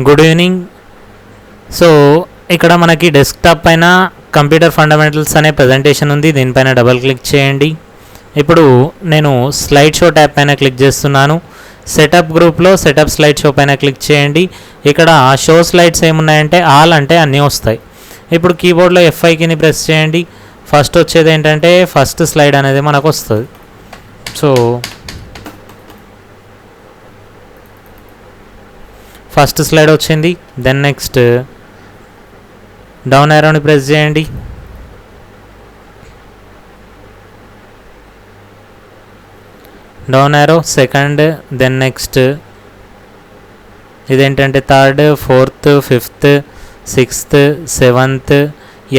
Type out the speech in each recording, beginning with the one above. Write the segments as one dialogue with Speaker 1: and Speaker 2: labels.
Speaker 1: Good evening. So ఇక్కడ మనకి desktop పైన కంప్యూటర్ ఫండమెంటల్స్ అనే ప్రజెంటేషన్ ఉంది. దీనిపైన డబుల్ క్లిక్ చేయండి. ఇప్పుడు నేను స్లైడ్ షో ట్యాబ్ పైన క్లిక్ చేస్తున్నాను. సెటప్ గ్రూప్లో సెటప్ స్లైడ్ షో పైన క్లిక్ చేయండి. ఇక్కడ షో స్లైడ్స్ ఏమున్నాయంటే ఆల్ అంటే అన్నీ వస్తాయి. ఇప్పుడు కీబోర్డ్లో F5 కీని ప్రెస్ చేయండి. ఫస్ట్ వచ్చేది ఏంటంటే ఫస్ట్ స్లైడ్ అనేది మనకు వస్తుంది. సో ఫస్ట్ స్లైడ్ వచ్చింది. దెన్ నెక్స్ట్ డౌన్ యారోని ప్రెస్ చేయండి. Down arrow second, then next ఇదేంటంటే third, fourth, fifth, sixth, seventh,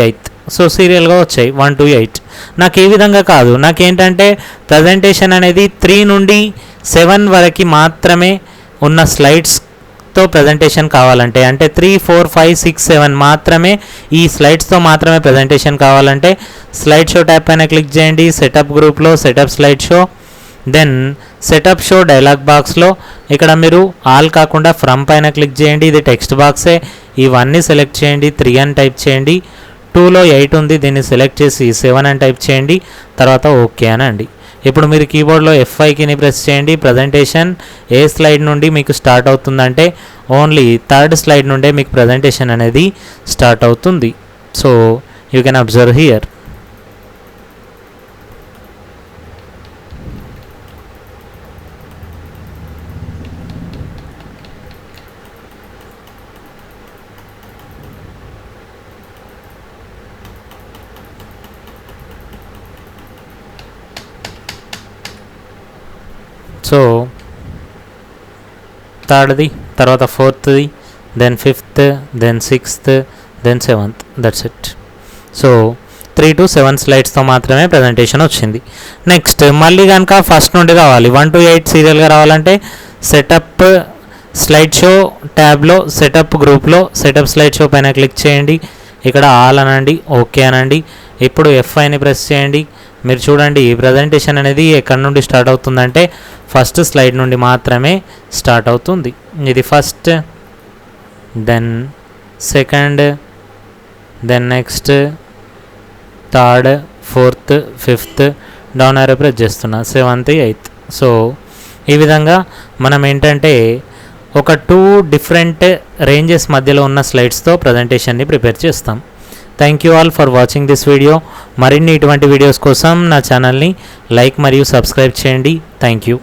Speaker 1: eighth. So సీరియల్గా వచ్చాయి 1 to 8. నాకు ఈ విధంగా కాదు, నాకేంటంటే ప్రజెంటేషన్ అనేది 3 నుండి 7 వరకు మాత్రమే ఉన్న స్లైడ్స్తో ప్రజెంటేషన్ కావాలంటే, అంటే 3, 4, 5, 6, 7 మాత్రమే ఈ స్లైడ్స్తో మాత్రమే ప్రజెంటేషన్ కావాలంటే స్లైడ్ షో ట్యాబ్ పైన క్లిక్ చేయండి. సెటప్ గ్రూప్లో setup slide show, then setup show dialog బాక్స్లో ఇక్కడ మీరు ఆల్ కాకుండా ఫ్రమ్ పైన క్లిక్ చేయండి. ఇది టెక్స్ట్ బాక్సే. ఇవన్నీ సెలెక్ట్ చేయండి. 3 అని టైప్ చేయండి. 2లో 8 ఉంది, దీన్ని సెలెక్ట్ చేసి 7 అని టైప్ చేయండి. తర్వాత ఓకే అనండి. ఇప్పుడు మీరు కీబోర్డ్లో F5 కీని ప్రెస్ చేయండి. ప్రజెంటేషన్ ఏ స్లైడ్ నుండి మీకు స్టార్ట్ అవుతుందంటే ఓన్లీ థర్డ్ స్లైడ్ నుండే మీకు ప్రజెంటేషన్ అనేది స్టార్ట్ అవుతుంది. So you can observe here. So థర్డ్ది, తర్వాత ఫోర్త్ది, then fifth, then sixth, then seventh. That's it. So 3 to 7 స్లైడ్స్తో మాత్రమే ప్రజెంటేషన్ వచ్చింది. నెక్స్ట్ మళ్ళీ కనుక ఫస్ట్ నుండి రావాలి, 1 to 8 సీరియల్గా రావాలంటే సెటప్ స్లైడ్ షో ట్యాబ్లో సెటప్ గ్రూప్లో సెటప్ స్లైడ్ షో పైన క్లిక్ చేయండి. ఇక్కడ ఆల్ అనండి, ఓకే అనండి. ఇప్పుడు F5ని ప్రెస్ చేయండి. మీరు చూడండి ఈ ప్రజెంటేషన్ అనేది ఎక్కడి నుండి స్టార్ట్ అవుతుందంటే ఫస్ట్ స్లైడ్ నుండి మాత్రమే స్టార్ట్ అవుతుంది. ఇది first, then second, then next third, fourth, fifth, down arrow press చేస్తున్నా, 7th, 8th. సో ఈ విధంగా మనం ఏంటంటే ఒక 2 డిఫరెంట్ రేంజెస్ మధ్యలో ఉన్న స్లైడ్స్తో ప్రజెంటేషన్ని ప్రిపేర్ చేస్తాం. Thank you all for watching this video. మరిన్ని ఇటువంటి వీడియోస్ కోసం నా ఛానల్ని లైక్ మరియు సబ్స్క్రైబ్ చేయండి. Thank you.